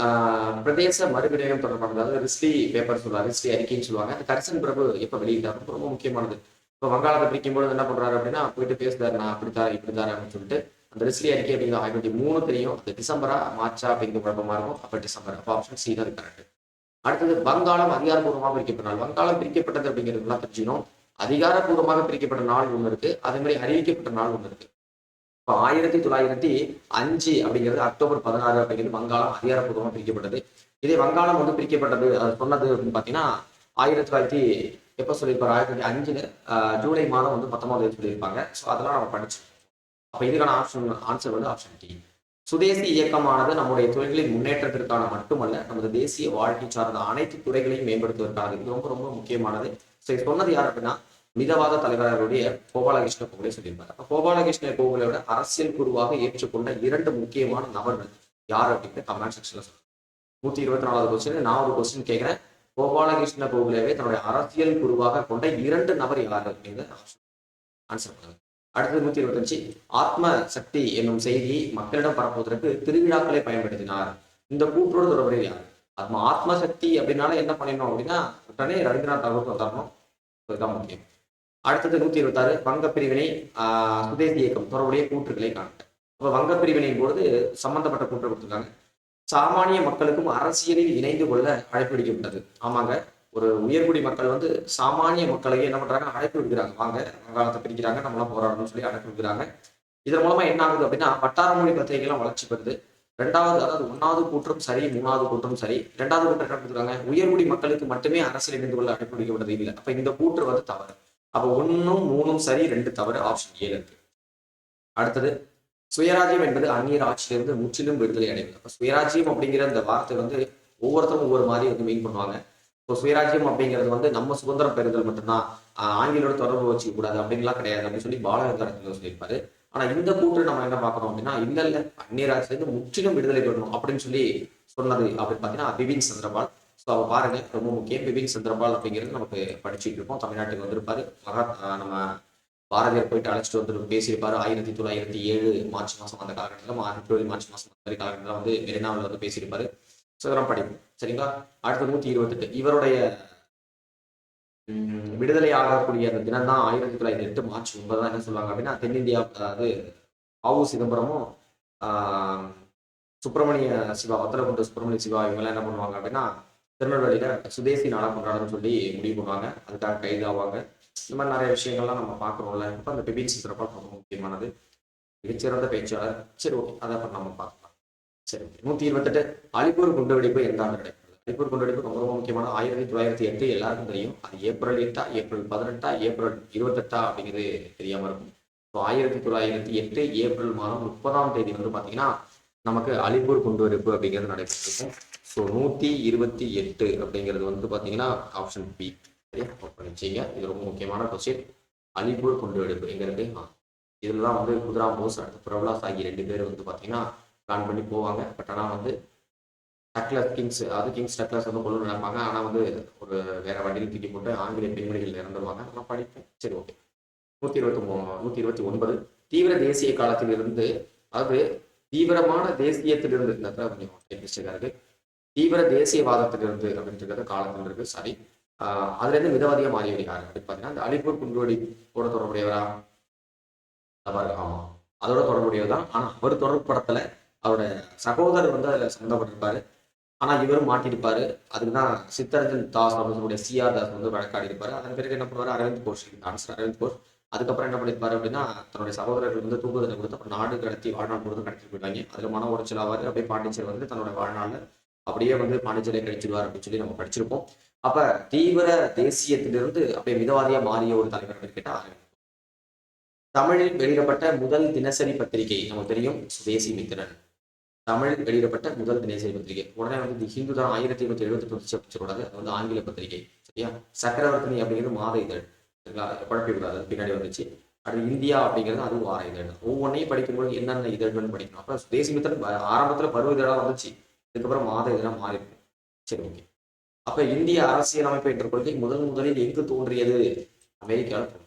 பிரதேச மறுவிநியோகம் தொடர்பானது, அதாவது ரிஸ்லி பேப்பர் சொல்லுவாங்க, ரிஸ்லி அறிக்கைன்னு சொல்லுவாங்க. அந்த கர்சன் பிரபு எப்ப வெளியிட்டாரு ரொம்ப முக்கியமானது. இப்போ வங்காளத்தை பிரிக்கும்போது என்ன பண்றாரு அப்படின்னா, போயிட்டு பேசுறாரு, நான் அப்படித்தாரு இப்படித்தாரு அப்படின்னு சொல்லிட்டு. அந்த ரிஸ்லி அறிக்கை அப்படிங்கிற 1903 தெரியும். அது டிசம்பரா மார்ச்சா அப்படிங்கிற குழப்பமா இருக்கும். அப்ப டிசம்பர். அப்போ ஆப்ஷன் சி தான் கரெக்ட். அடுத்தது வங்காளம் அதிகாரப்பூர்வமாக பிரிக்கப்பட்ட நாள். வங்காளம் பிரிக்கப்பட்டது அப்படிங்கிறதுலாம் தெரிஞ்சுக்கணும். அதிகாரப்பூர்வமாக பிரிக்கப்பட்ட நாள் ஒன்று இருக்கு, அதே மாதிரி அறிவிக்கப்பட்ட நாள் ஒன்று இருக்கு. இப்போ 1905 அப்படிங்கிறது அக்டோபர் 16 அப்படிங்கிறது வங்காளம் அதிகாரப்பூர்வமாக பிரிக்கப்பட்டது. இதே வங்காளம் வந்து பிரிக்கப்பட்டது அது சொன்னது அப்படின்னு பார்த்தீங்கன்னா 1900 எப்போ சொல்லியிருப்பாரு, 1905 ஜூலை மாதம் வந்து 19 சொல்லியிருப்பாங்க. ஸோ அதெல்லாம் நம்ம படிச்சோம். அப்போ இதுக்கான ஆன்சர் வந்து ஆப்ஷன் டி. சுதேசி இயக்கமானது நம்முடைய தொழில்களின் முன்னேற்றத்திற்கான மட்டுமல்ல, நமது தேசிய வாழ்க்கை சார்ந்த அனைத்து துறைகளையும் மேம்படுத்துவதற்கானது. இது ரொம்ப ரொம்ப முக்கியமானது. ஸோ சொன்னது யார் அப்படின்னா, மிதவாத தலைவர்களுடைய கோபாலகிருஷ்ண கோகலே சொல்லியிருப்பாரு. அப்ப கோபாலகிருஷ்ண கோகலேயோட அரசியல் குருவாக ஏற்றுக்கொண்ட 2 முக்கியமான நபர்கள் யார் அப்படின்னு கமெண்ட் செக்ஷன்ல சொல்லுங்க. 124வது கொஸ்டின் நான் ஒரு கொஸ்டின் கேட்கிறேன். கோபாலகிருஷ்ண கோகலேவை தன்னுடைய அரசியல் குருவாக கொண்ட 2 நபர் யார் அப்படிங்கிறத ஆன்சர் பண்ணுங்க. அடுத்தது 125 ஆத்ம சக்தி என்னும் செய்தியை மக்களிடம் பரப்புவதற்கு திருவிழாக்களை பயன்படுத்தினார். இந்த கூற்றோடு தொடர்புடைய யார்? ஆத்ம சக்தி அப்படின்னால என்ன பண்ணிடணும் அப்படின்னா உடனே ரவீந்திரநாத் தாகூர் வந்துடணும். இதுதான் முக்கியம். அடுத்தது 126 வங்க பிரிவினை சுதேசி இயக்கம் தொடர்புடைய கூற்றுகளை காண்க. அப்ப வங்க பிரிவினையின் பொழுது சம்பந்தப்பட்ட கூற்று கொடுத்துருக்காங்க. சாமானிய மக்களுக்கும் அரசியலில் இணைந்து கொள்ள அழைப்பு விடுக்கப்பட்டது. ஆமாங்க, ஒரு உயர்குடி மக்கள் வந்து சாமானிய மக்களையே என்ன பண்றாங்க, அழைப்பு விடுக்கிறாங்க. வாங்க வங்காளத்தை பிரிக்கிறாங்க, நம்மளாம் போராடணும்னு சொல்லி அழைப்பு விடுக்கிறாங்க. இதன் மூலமா என்ன ஆகுது அப்படின்னா வட்டார மொழி பத்திரிகைலாம் வளர்ச்சி பெறுது. ரெண்டாவது, அதாவது 1வது கூற்றும் சரி, 3வது கூற்றும் சரி. 2வது கூற்று என்ன கொடுத்துருக்காங்க, உயர்குடி மக்களுக்கு மட்டுமே அரசியல் இணைந்து கொள்ள அழைப்பு விடுக்கப்பட்டது இல்லை. அப்ப இந்த கூற்று வந்து தவறு. அப்ப 1ம் 3ம் சரி, 2 தவறு. ஆப்ஷன் 7 இருக்கு. அடுத்தது சுயராஜ்யம் என்பது அந்நியர் ஆட்சியிலிருந்து முற்றிலும் விடுதலை அடைவது. அப்ப சுயராஜ்யம் அப்படிங்கிற அந்த வார்த்தை வந்து ஒவ்வொருத்தரும் ஒவ்வொரு மாதிரி வந்து மீன் பண்ணுவாங்க. இப்போ சுயராஜ்யம் அப்படிங்கிறது வந்து நம்ம சுதந்திரம் பெறுதல் மட்டும்தான், ஆங்கிலோட தொடர்பு வச்சுக்க கூடாது அப்படின்லாம் கிடையாது அப்படின்னு சொல்லி பாலகங்காரத்தில் சொல்லியிருப்பாரு. ஆனா இந்த கூற்று நம்ம என்ன பார்க்கணும் அப்படின்னா இல்ல அந்நியர் ஆட்சியிலிருந்து முற்றிலும் விடுதலை பெறணும் அப்படின்னு சொல்லி சொன்னது அப்படின்னு பார்த்தீங்கன்னா பிபின் சந்திரபால். ஸோ அவ பாருங்க, ரொம்ப முக்கியம். பிபின் சந்திரபால் அப்படிங்கிறது நமக்கு படிச்சுட்டு இருப்போம். தமிழ்நாட்டுக்கு வந்திருப்பாரு. நம்ம பாரதியார் போயிட்டு அழைச்சிட்டு வந்து பேசியிருப்பாரு. 1907 மார்ச் மாதம் அந்த காலகட்டத்தில், பிப்ரவரி மார்ச் மாதம் அந்த மாதிரி காலகட்டத்தில் வந்து மெரினாவில் வந்து பேசியிருப்பாரு. ஸோ இதெல்லாம் படிக்கும். சரிங்களா? அடுத்து 128 இவருடைய விடுதலை ஆகக்கூடிய அந்த தினம் தான் 1908 மார்ச் 9 தான் என்ன சொல்லுவாங்க அப்படின்னா தென்னிந்தியா, அதாவது ஆவு சிதம்பரமும் சுப்பிரமணிய சிவா, வத்தலகுண்டு சுப்பிரமணிய சிவா இவங்கெல்லாம் என்ன பண்ணுவாங்க அப்படின்னா திருநெல்வேலியில சுதேசி நாடா கொண்டாடணும்னு சொல்லி முடிவு பண்ணுவாங்க. அதுக்காக கைது ஆவாங்க. இந்த மாதிரி நிறைய விஷயங்கள்லாம் நம்ம பார்க்குறோம்ல. இப்போ அந்த பிபின் சந்திரபால் ரொம்ப முக்கியமானது, மிகச்சிறந்த பேச்சாளர். சரி, ஓகே, அதை அப்புறம் நம்ம பார்க்கலாம். சரி, 128 அலிப்பூர் குண்டுவெடிப்பு எந்த ஆண்டு நடைபெற்றது? அலிப்பூர் குண்டுவெடிப்பு ரொம்ப முக்கியமான 1908 எல்லாருக்கும் தெரியும். அது ஏப்ரல் 8, ஏப்ரல் 18, ஏப்ரல் 28 அப்படிங்கிறது தெரியாம இருக்கும். ஸோ 1908 ஏப்ரல் மாதம் 30ஆம் தேதி வந்து பார்த்தீங்கன்னா நமக்கு அலிப்பூர் குண்டுவெடிப்பு அப்படிங்கிறது நடைபெற்றிருக்கும். ஸோ 128 அப்படிங்கிறது வந்து பார்த்தீங்கன்னா ஆப்ஷன் பி. சரியா, பண்ணிச்சிங்க. இது ரொம்ப முக்கியமான கொஸ்டின். அலிப்பூர் குண்டுவெடிப்பு எங்க இருக்கு? இதுல தான் வந்து குதிராம் போஸ் அடுத்து பிரபலாஸ் ஆகிய 2 பேர் வந்து பார்த்தீங்கன்னா பிளான் பண்ணி போவாங்க. பட் ஆனால் வந்து டக்ளஸ் கிங்ஸ், அதாவது கிங்ஸ் டக்ளஸ் வந்து கொண்டு நினைப்பாங்க. ஆனால் வந்து ஒரு வேற வண்டியில் தூக்கி போட்டு ஆங்கிலேய பெண்மணிகள் இறந்துருவாங்க. நம்ம படிப்போம். சரி, ஓகே. 129 தீவிர தேசிய காலத்திலிருந்து, அதாவது தீவிரமான தேசியத்திலிருந்து, இந்த இடத்துல கொஞ்சம் மிஸ்டேக்கா இருக்கு, தீவிர தேசியவாதத்திலிருந்து அப்படின்றது காலத்தில் இருக்கு. சாரி, அதுல இருந்து மிதவாதியா மாறியவர் யாரு அப்படின்னு பார்த்தீங்கன்னா அந்த அலிப்பூர் குண்டுவெடிப்போட தொடர்புடையவரா? ஆமா, அதோட தொடர்புடையவர் தான். ஆனா அவர் தொடர்பு படத்துல அவரோட சகோதரர் வந்து அதில் சம்மந்தப்பட்டிருப்பாரு. ஆனால் இவரும் மாட்டிருப்பாரு. அதுக்குதான் சித்தரஞ்சன் தாஸ் அவர்களுடைய சிஆர் தாஸ் வந்து வழக்காடி இருப்பாரு. அதன் பிறகு என்ன பண்ணுவார், அரவிந்த் கோஷ், ஆன்சர் அரவிந்த் கோஷ். அதுக்கப்புறம் என்ன பண்ணியிருப்பாரு அப்படின்னா தன்னுடைய சகோதரர்கள் வந்து தூக்கு தண்டனை கொடுத்து அப்புறம் நாடு கடத்தி வாழ்நாள் முழுவதும் கடத்தி போயிட்டாங்க. அதில் மன உளைச்சல் ஆவார். அப்படியே பாண்டிச்சேரி வந்து தன்னோட வாழ்நாளில் அப்படியே வந்து பாண்டிச்சேரியை கழிச்சிடுவார் அப்படின்னு சொல்லி நம்ம படிச்சிருப்போம். அப்ப தீவிர தேசியத்திலிருந்து அப்படியே மிதவாதியா மாறிய ஒரு தலைவர் அப்படின்னு கேட்டா தமிழில் வெளியிடப்பட்ட முதல் தினசரி பத்திரிகை நமக்கு தெரியும், சுதேசி மித்திரன். தமிழில் வெளியிடப்பட்ட முதல் தினசரி பத்திரிகை. உடனே வந்து தி ஹிந்து தான் 1878 கூடாது, அது வந்து ஆங்கில பத்திரிகை. சரியா? சக்கரவர்த்தினி அப்படிங்கிறது மாத இதழ். குழப்பி விடாது, பின்னாடி வந்துச்சு. அடுத்து இந்தியா அப்படிங்கிறது அது வார இதழ். ஒவ்வொன்றையும் படிக்கும்போது என்னென்ன இதழ்கள் படிக்கணும். அப்புறம் சுதேசி மித்திரன் ஆரம்பத்துல பருவ இதழா வந்துச்சு, இதுக்கப்புறம் மாத இதழாக மாறிருக்கு. சரி, ஓகே. அப்ப இந்திய அரசியலமைப்பு என்ற கொள்கை முதலில் எங்கு தோன்றியது? அமெரிக்காவில் தோன்றியது.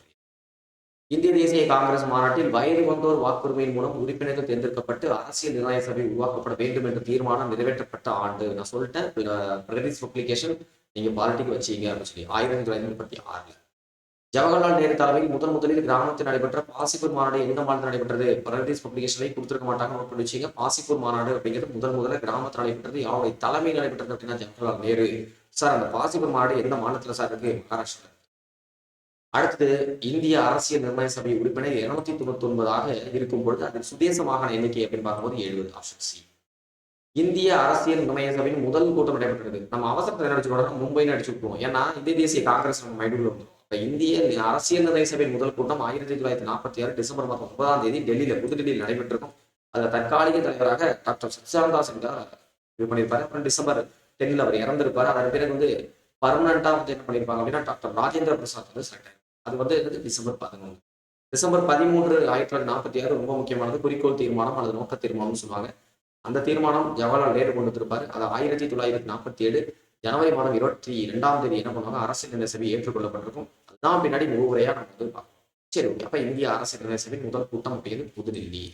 இந்திய தேசிய காங்கிரஸ் மாநாட்டில் வயது வந்தோர் வாக்குரிமையின் மூலம் உறுப்பினர்கள் தேர்ந்தெடுக்கப்பட்டு அரசியல் நிர்ணய சபை உருவாக்கப்பட வேண்டும் என்ற தீர்மானம் நிறைவேற்றப்பட்ட ஆண்டு. நான் சொல்லிட்டேன், பிரகதீஷ் பப்ளிகேஷன் நீங்க பாலிட்டிக் வச்சீங்க அப்படின்னு சொல்லி 1936. ஜவஹர்லால் நேரு தலைமையில் முதலில் கிராமத்தில் நடைபெற்ற பாசிப்பூர் மாநாடு எந்த மாநிலத்தில் நடைபெற்றது? பிரகதீஷ் பப்ளிகேஷனை கொடுத்துருக்க மாட்டாங்க, நோட் பண்ணி வச்சீங்க. பாசிப்பூர் மாநாடு அப்படிங்கிறது முதல்ல கிராமத்தில் நடைபெற்றது. யாருடைய தலைமையில் நடைபெற்றது அப்படின்னா ஜவஹர்லால் நேரு. சார், அந்த பாசிப்பூர் மாநாடு எந்த மாநிலத்தில் சார் இருக்கு? மகாராஷ்டிரா. அடுத்தது இந்திய அரசியல் நிர்ணய சபை உறுப்பினர் 299 இருக்கும் பொழுது அதில் சுதேச மாகாண எண்ணிக்கை அப்படின்னு பார்க்கும்போது 70. Option C. இந்திய அரசியல் நிர்ணய சபையின் முதல் கூட்டம் நடைபெற்றது. நம்ம அவசரத்தை நடிச்சுக்கணும், மும்பைன்னு அடிச்சுக்குவோம். ஏன்னா இந்திய தேசிய காங்கிரஸ் நம்ம மைடுல வந்துடும். இந்திய அரசியல் நிர்ணய சபையின் முதல் கூட்டம் 1946 டிசம்பர் மாதம் 9ஆம் தேதி டெல்லியில, புதுடெல்லியில் நடைபெற்றிருக்கும். அதுல தற்காலிக தலைவராக டாக்டர் சச்சிதானந்தாஸ் இது பண்ணியிருப்பாரு. அப்புறம் டிசம்பர் 10 அவர் இறந்திருப்பாரு. அதன் பிறகு வந்து பர்மனண்டா வந்து என்ன பண்ணியிருப்பாங்க அப்படின்னா டாக்டர் ராஜேந்திர பிரசாத் வந்து செலக்ட். அது வந்து டிசம்பர் 11. டிசம்பர் 13, 1946 ரொம்ப முக்கியமானது. குறிக்கோள் தீர்மானம் அல்லது நோக்க தீர்மானம்னு சொல்லுவாங்க. அந்த தீர்மானம் ஜவஹர்லால் நேரு கொண்டு வந்திருப்பாரு. அது 1947 ஜனவரி மாதம் 22ஆம் தேதி என்ன பண்ணுவாங்க, அரசியல் நிர்ணய சபை ஏற்றுக்கொள்ளப்பட்டிருக்கும். அதுதான் பின்னாடி முழுவுரையா நம்ம வந்து பார்ப்போம். சரி, ஓகே. அப்ப இந்திய அரசியல் நிர்ணய சபையின் முதல் கூட்டம் அப்படிங்கிறது புதுடில்லி.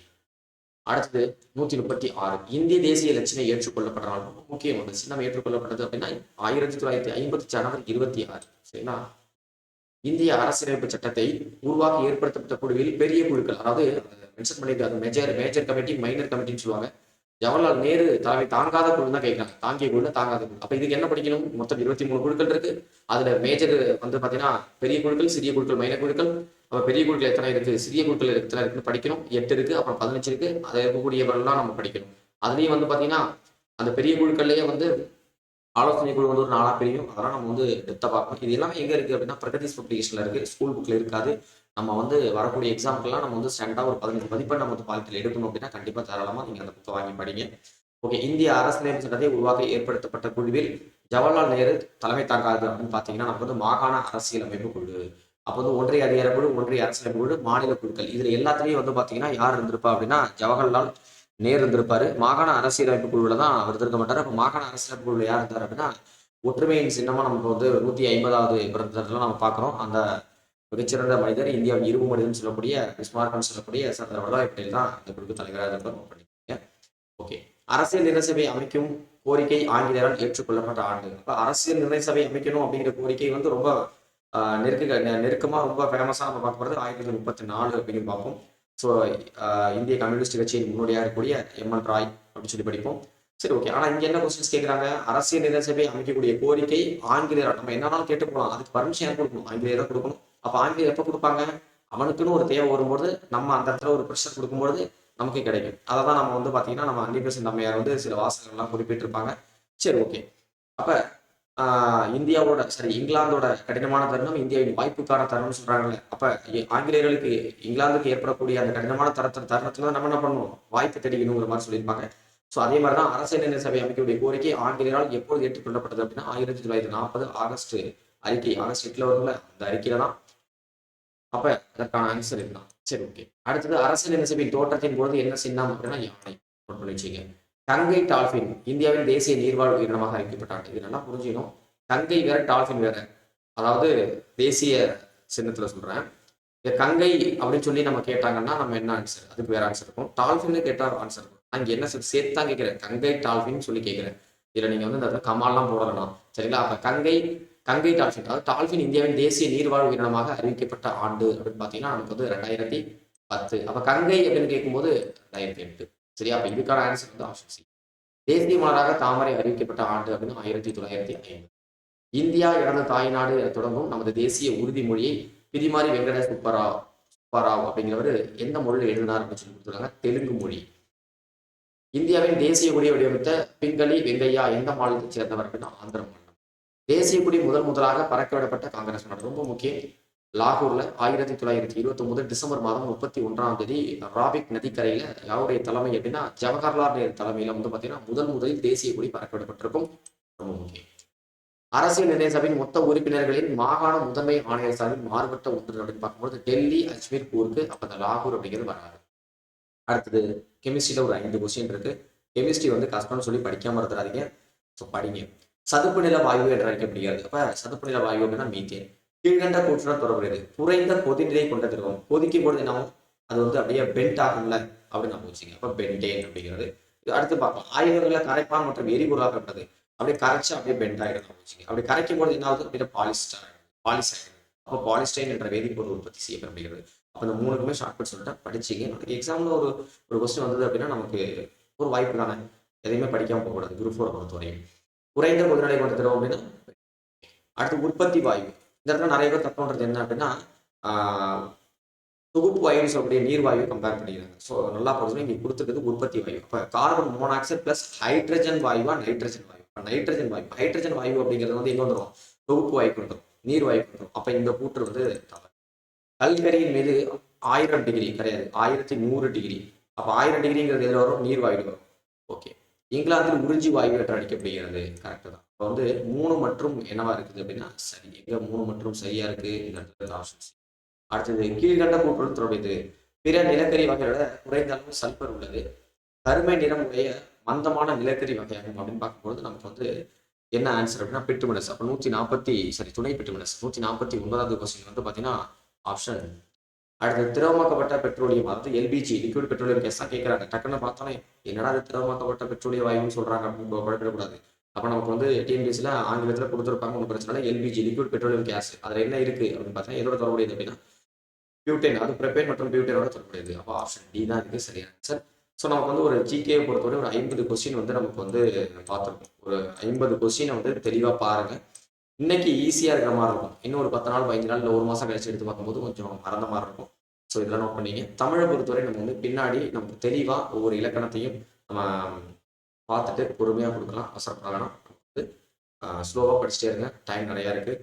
அடுத்தது 136 இந்திய தேசிய இலச்சினை ஏற்றுக்கொள்ளப்படுற நாள். ரொம்ப முக்கியம். அந்த சின்னம் ஏற்றுக்கொள்ளப்பட்டது அப்படின்னா 1950 ஜனவரி 26. சரிங்களா? இந்திய அரசியலமைப்பு சட்டத்தை உருவாக்கி ஏற்படுத்தப்பட்ட குழுவில் பெரிய குழுக்கள், அதாவது மென்ஷன் பண்ணியிருக்காங்க, மேஜர் மேஜர் கமிட்டி, மைனர் கமிட்டின்னு சொல்லுவாங்க. ஜவஹர்லால் நேரு தலைமை தாங்காத குழு தான் கேட்கிறாங்க. தாங்கிய குழு, தாங்காத குழு. அப்ப இதுக்கு என்ன படிக்கணும்? மொத்தம் 23 குழுக்கள் இருக்கு. அதுல மேஜர் வந்து பாத்தீங்கன்னா பெரிய குழுக்கள், சிறிய குழுக்கள், மைனர் குழுக்கள். அப்ப பெரிய குழுக்கள் எத்தனை இருக்கு, சிறிய குழுக்கள் எத்தனை இருக்குன்னு படிக்கணும். 8 இருக்கு, அப்புறம் 15 இருக்கு. அதை இருக்கக்கூடியவர்கள்லாம் நம்ம படிக்கணும். அதுலயும் வந்து பாத்தீங்கன்னா அந்த பெரிய குழுக்கள்லயே வந்து ஆலோசனை குழு வந்து ஒரு 4 பிரியும். அதெல்லாம் நம்ம வந்து டெப்தா பார்க்கணும். இது எல்லாமே எங்க இருக்கு அப்படின்னா பிரகதீஷ் பப்ளிகேஷன்ல இருக்கு. ஸ்கூல் புக்ல இருக்காது. நம்ம வந்து வரக்கூடிய எக்ஸாம்க்குலாம் நம்ம வந்து ஸ்டாண்டர்டா ஒரு 15 மதிப்பெண் நம்ம வந்து பாலிட்டியில் எடுக்கணும் அப்படின்னா கண்டிப்பா தாராளமா நீங்க அந்த புக்கை வாங்கி படிங்க. ஓகே. இந்திய அரசியலமைப்பு சட்டத்தை உருவாக்க ஏற்படுத்தப்பட்ட குழுவில் ஜவஹர்லால் நேரு தலைமை தாங்காது அப்படின்னு பாத்தீங்கன்னா நமக்கு வந்து மாகாண அரசியலமைப்பு குழு. அப்போ வந்து ஒன்றிய அதிகார குழு, ஒன்றிய அரசியலமைப்பு குழு, மாநில குழுக்கள், இதுல எல்லாத்துலயும் வந்து பாத்தீங்கன்னா யார் இருந்திருப்பா அப்படின்னா ஜவஹர்லால் நேரு இருந்திருப்பாரு. மாகாண அரசியலமைப்பு குழுவில் தான் அவர் இருக்க மாட்டார். அப்போ மாகாண அரசியலமைப்பு குழுவில் யார் இருந்தார் அப்படின்னா ஒற்றுமையின் சின்னமா நமக்கு வந்து 150வது பிறந்த தினத்துல நம்ம பார்க்குறோம். அந்த மிகச்சிறந்த மனிதர், இந்தியாவின் இரும்பு மனிதன் சொல்லக்கூடிய பிஸ்மார்க்னு சொல்லக்கூடிய சர்தார் வல்லபாய் பட்டேல் தான் இந்த குழுக்கு தலைவராக இருப்பார். ஓகே. அரசியல் நிர்ணய சபை அமைக்கும் கோரிக்கை ஆங்கிலேயரால் ஏற்றுக்கொள்ளப்பட்ட ஆண்டு. அப்ப அரசியல் நிர்ணய சபை அமைக்கணும் அப்படிங்கிற கோரிக்கை வந்து ரொம்ப நெருக்கமா ரொம்ப ஃபேமஸா நம்ம பார்க்க போறது 1934 அப்படின்னு பார்ப்போம். ஸோ இந்திய கம்யூனிஸ்ட் கட்சியின் முன்னோடியாக இருக்கக்கூடிய எம்.என். ராய் அப்படின்னு சொல்லி படிப்போம். சரி, ஓகே. ஆனா இங்க என்ன கொஸ்டின்ஸ் கேட்கறாங்க, அரசியல் நிர்ணய சபை அமைக்கக்கூடிய கோரிக்கை ஆங்கிலேயர் நம்ம என்னன்னாலும் கேட்டு போகலாம். அதுக்கு பர்மிஷன் யார் கொடுக்கணும்? ஆங்கிலேயர் கொடுக்கணும். அப்ப ஆங்கிலேயர் எப்ப கொடுப்பாங்க? அவனுக்குன்னு ஒரு தேவை வரும்போது நம்ம அந்த இடத்துல ஒரு ப்ரெஷர் கொடுக்கும்போது நமக்கு கிடைக்கும். அதை தான் நம்ம வந்து பாத்தீங்கன்னா நம்ம அன்னிபெசன்ட் அம்மையார் வந்து சில வாசகங்கள்லாம் குறிப்பிட்டிருப்பாங்க. சரி, ஓகே. அப்ப இந்தியாவோட இங்கிலாந்தோட கடினமான தருணம் இந்தியாவின் வாய்ப்புக்கான தருணம்னு சொல்றாங்கல்ல. அப்ப ஆங்கிலேயர்களுக்கு இங்கிலாந்துக்கு ஏற்படக்கூடிய அந்த கடினமான தருணத்துல நம்ம என்ன பண்ணுவோம், வாய்ப்பு தேடிக்கணுங்கிற மாதிரி சொல்லியிருப்பாங்க. ஸோ அதே மாதிரி தான் அரசியல் நிர்ணய சபை அமைக்கக்கூடிய கோரிக்கை ஆங்கிலேயரால் எப்போது ஏற்றுக்கொள்ளப்பட்டது அப்படின்னா 1940 ஆகஸ்ட் அறிக்கை, ஆகஸ்ட் 8 வரும்ல, அந்த அறிக்கையில தான். அப்ப அதற்கான ஆன்சர் இதுதான். சரி, ஓகே. அடுத்தது அரசியல் நிர்ணய சபையின் தோற்றத்தின் பொழுது என்ன சின்னம் அப்படின்னா யானை. நோட் பண்ணி வச்சுங்க. கங்கை டால்பின் இந்தியாவின் தேசிய நீர்வாழ் உயிரினமாக அறிவிக்கப்பட்டாங்க. இது நல்லா புரிஞ்சுக்கணும். கங்கை வேற, டால்பின் வேற. அதாவது தேசிய சின்னத்துல சொல்றேன். கங்கை அப்படின்னு சொல்லி நம்ம கேட்டாங்கன்னா நம்ம என்ன ஆன்சர், அதுக்கு வேற ஆன்சர் இருக்கும். டால்பின் கேட்டா ஆன்சர் இருக்கும். அங்க என்ன சேர்த்து தான் கேட்கிறேன், கங்கை டால்பின் சொல்லி கேட்கிறேன். இதுல நீங்க வந்து இந்த கமால்லாம் போடலாம். சரிங்களா? அப்ப கங்கை கங்கை டால்பின், அதாவது டால்பின் இந்தியாவின் தேசிய நீர்வாழ் உயிரினமாக அறிவிக்கப்பட்ட ஆண்டு அப்படின்னு பாத்தீங்கன்னா நமக்கு வந்து 2010. அப்ப கங்கை அப்படின்னு கேட்கும்போது 2008. சரியா? அப்ப இதுக்கான ஆன்சர் வந்து ஆப்ஷன் சி. தேசிய மலராக தாமரை அறிவிக்கப்பட்ட ஆண்டு அப்படின்னு 1950. இந்தியா எனது தாய்நாடு என தொடங்கும் நமது தேசிய உறுதிமொழியை பிதிமாரி வெங்கட சுப்பராவ் அப்படிங்கிறவர் எந்த மொழியில் எழுதினார் அப்படின்னு சொல்லி கொடுத்துருக்காங்க. தெலுங்கு மொழி. இந்தியாவின் தேசிய கொடியை வடிவமைத்த பிங்களி வெங்கையா எந்த மாநிலத்தை சேர்ந்தவர் அப்படின்னா ஆந்திர மாநிலம். தேசிய கொடி முதலாக பறக்க விடப்பட்ட காங்கிரஸ் நாடு. ரொம்ப முக்கியம். லாகூர்ல 1929 டிசம்பர் மாதம் 31ஆம் தேதி ராபிக் நதிக்கரையில யாருடைய தலைமை அப்படின்னா ஜவஹர்லால் நேரு தலைமையில வந்து பாத்தீங்கன்னா முதலில் தேசிய கொடி பறக்கவிடப்பட்டிருக்கும். ரொம்ப முக்கியம். அரசியல் நிர்ணய சபையின் மொத்த உறுப்பினர்களின் மாகாண முதன்மை ஆணையர் சார்பில் மாறுபட்ட ஒன்று அப்படின்னு பார்க்கும்போது டெல்லி, அஜ்மீர், கூர்க்கு. அப்ப அந்த லாகூர் அப்படிங்கிறது வராது. அடுத்தது கெமிஸ்ட்ரியில ஒரு 5 கொஸ்டின் இருக்கு. கெமிஸ்ட்ரி வந்து கஷ்டம்னு சொல்லி படிக்காம இருந்துடாதீங்க. ஸோ படிங்க. சதுப்பு நில வாயு என்று அழைக்கப்படுகிறது. அப்ப சதுப்பு நில வாயு அப்படின்னா மீத்தேன். கீழ்கண்ட கூற்றுடன் தொடர்புடையது. குறைந்த கொதிநிலை கொண்ட திரவம். கொதிக்கும் பொழுது என்ன, அது வந்து அப்படியே பெண்ட் ஆகும்ல அப்படின்னு நம்ம வச்சுங்க. அப்ப பென்டேன் அப்படிங்கிறது. அடுத்து பார்க்கலாம். ஆய்வகங்கள்ல கரைப்பான் மற்றும் எரிபொருளாக்கப்பட்டது. அப்படியே கரைச்சு அப்படியே பெண்ட் ஆகிடும் வச்சுங்க. அப்படி கரைக்கும் போது என்ன ஆகுது அப்படின்னா பாலிஸ்டைன். அப்போ பாலிஸ்டைன் என்ற வேதிப்பொருள் உற்பத்தி செய்யப்படுகிறது. அப்போ இந்த 3க்குமே ஷார்ட்கட் சொல்லிட்டு படிச்சிங்க. நமக்கு எக்ஸாம்ல ஒரு கொஸ்டின் வந்தது அப்படின்னா நமக்கு ஒரு வாய்ப்பு தானே. எதையுமே படிக்காம போகக்கூடாது குரூப் 4 பொறுத்தவரையும். குறைந்த கொதிநிலை கொண்ட திரவம் அப்படின்னா அடுத்து உற்பத்தி வாயு. இந்த இடத்துல நிறைய பேர் தப்பு பண்றது என்ன அப்படின்னா தொகுப்பு வாயுன்னு சொல்லக்கூடிய நீர்வாயுவை கம்பேர் பண்ணிக்கிறாங்க. ஸோ நல்லா போடுறது இங்கே கொடுத்துருக்குது உற்பத்தி வாயு. அப்போ கார்பன் மோனாக்சைடு பிளஸ் ஹைட்ரஜன் வாயுவா நைட்ரஜன் வாயு. நைட்ரஜன் வாயு அப்படிங்கிறது வந்து எங்க வந்துடும், தொகுப்பு வாயுக்கு வந்துடும், நீர் வாயுக்கு வந்துடும். அப்ப இந்த கூற்று வந்து தவறு. கல்கரியின் மீது 1000 டிகிரி கிடையாது, 1100 டிகிரி. அப்ப 1000 டிகிரிங்கிறது எதில் வரும், நீர் வாயு வரும். ஓகே. இங்கிலாந்தில் உறிஞ்சி வாயு என்று அழைக்கப்படுகிறது. கரெக்ட் தான். இப்போ வந்து 3 மற்றும் என்னவா இருக்குது அப்படின்னா சரி. எங்க 3 மற்றும் சரியா இருக்கு, இந்த இடத்துல ஆப்ஷன் சி. அடுத்தது கீழ்கண்ட கூற்றுடன் தொடர்புடையது. பிற நிலக்கரி வகையோட குறைந்த அளவு சல்பர் உள்ளது. கருமை நிறம் உடைய மந்தமான நிலக்கரி வகையாகும் அப்படின்னு பார்க்கும்போது நமக்கு வந்து என்ன ஆன்சர் அப்படின்னா பிட்டுமினஸ். அப்போ துணை பிட்டுமினஸ் 149வது கொஸ்டின் வந்து பார்த்தீங்கன்னா ஆப்ஷன். அடுத்து திரவமாக்கப்பட்ட பெட்ரோலியம், அதாவது எல்பிஜி லிக்விட் பெட்ரோலியம் கேஸ் தான் கேட்குறாங்க. டக்குன்னு பார்த்தோன்னே என்னடா அது திரவமாக்கப்பட்ட பெட்ரோலிய வாயுன்னு சொல்றாங்க அப்படின்னு குழப்பிடக்கூடாது. அப்போ நமக்கு வந்து டிஎன்பிஎஸ்சியில் ஆங்கிலத்தில் கொடுத்துருப்பாங்க, ஒன்றும் பிரச்சனை இல்லை. எல்பிஜி லிக்விட் பெட்ரோலியம் கேஸ் அதில் என்ன இருக்குது அப்படின்னு பார்த்தீங்கன்னா எதோட தொடர்புடையது அப்படின்னா பியூட்டேன், அது ப்ரொபேன் மற்றும் பியூட்டேனோட தொடர்புடையது. அப்போ ஆப்ஷன் டி தான் இதுக்கு சரியான ஆன்சர். ஸோ நமக்கு வந்து ஒரு ஜிகே பொறுத்தவரை ஒரு 50 கொஸ்டின் வந்து நமக்கு வந்து பார்த்துருக்கோம். ஒரு 50 கொஸ்டினை வந்து தெளிவாக பாருங்கள். இன்னைக்கு ஈஸியாக இருக்கிற மாதிரி இருக்கும். இன்னும் ஒரு 10 நாள் 15 நாள் இல்லை 1 மாதம் கழிச்சு எடுத்து பார்க்கும்போது கொஞ்சம் மறந்த மாதிரி இருக்கும். ஸோ இதெல்லாம் நோட் பண்ணிங்க. தமிழை பொறுத்தவரை நம்ம வந்து பின்னாடி நமக்கு தெளிவாக ஒவ்வொரு இலக்கணத்தையும் நம்ம பார்த்துட்டு பொறுமையாக கொடுக்கலாம். அவசரப்படலாம். வந்து ஸ்லோவாக படிச்சுட்டே இருங்க. டைம் நிறையா இருக்குது.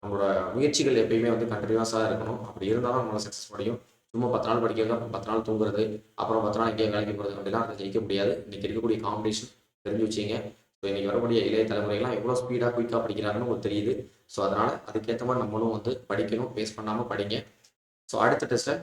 நம்மளோட முயற்சிகள் எப்பயுமே வந்து கண்டினியூஸாக இருக்கணும். அப்படி இருந்தாலும் நம்மளால் சக்ஸஸ் முடியும். சும்மா 10 நாள் படிக்கிறது, அப்புறம் 10 நாள் தூங்குறது, அப்புறம் 10 நாள் எங்கேயும் வேலைக்கு போகிறது அப்படிலாம் அதை ஜெயிக்க முடியாது. இன்றைக்கி இருக்கக்கூடிய காம்படிஷன் தெரிஞ்சு வச்சிங்க. ஸோ இன்றைக்கி வரக்கூடிய இளைய தலைமுறைகள்லாம் எவ்வளோ ஸ்பீடாக குயிக்காக படிக்கிறாங்கன்னு உங்களுக்கு தெரியுது. ஸோ அதனால் அதுக்கேற்ற மாதிரி நம்மளும் வந்து படிக்கணும். வேஸ்ட் பண்ணாமல் படிங்க. ஸோ அடுத்த டெஸ்ட்டை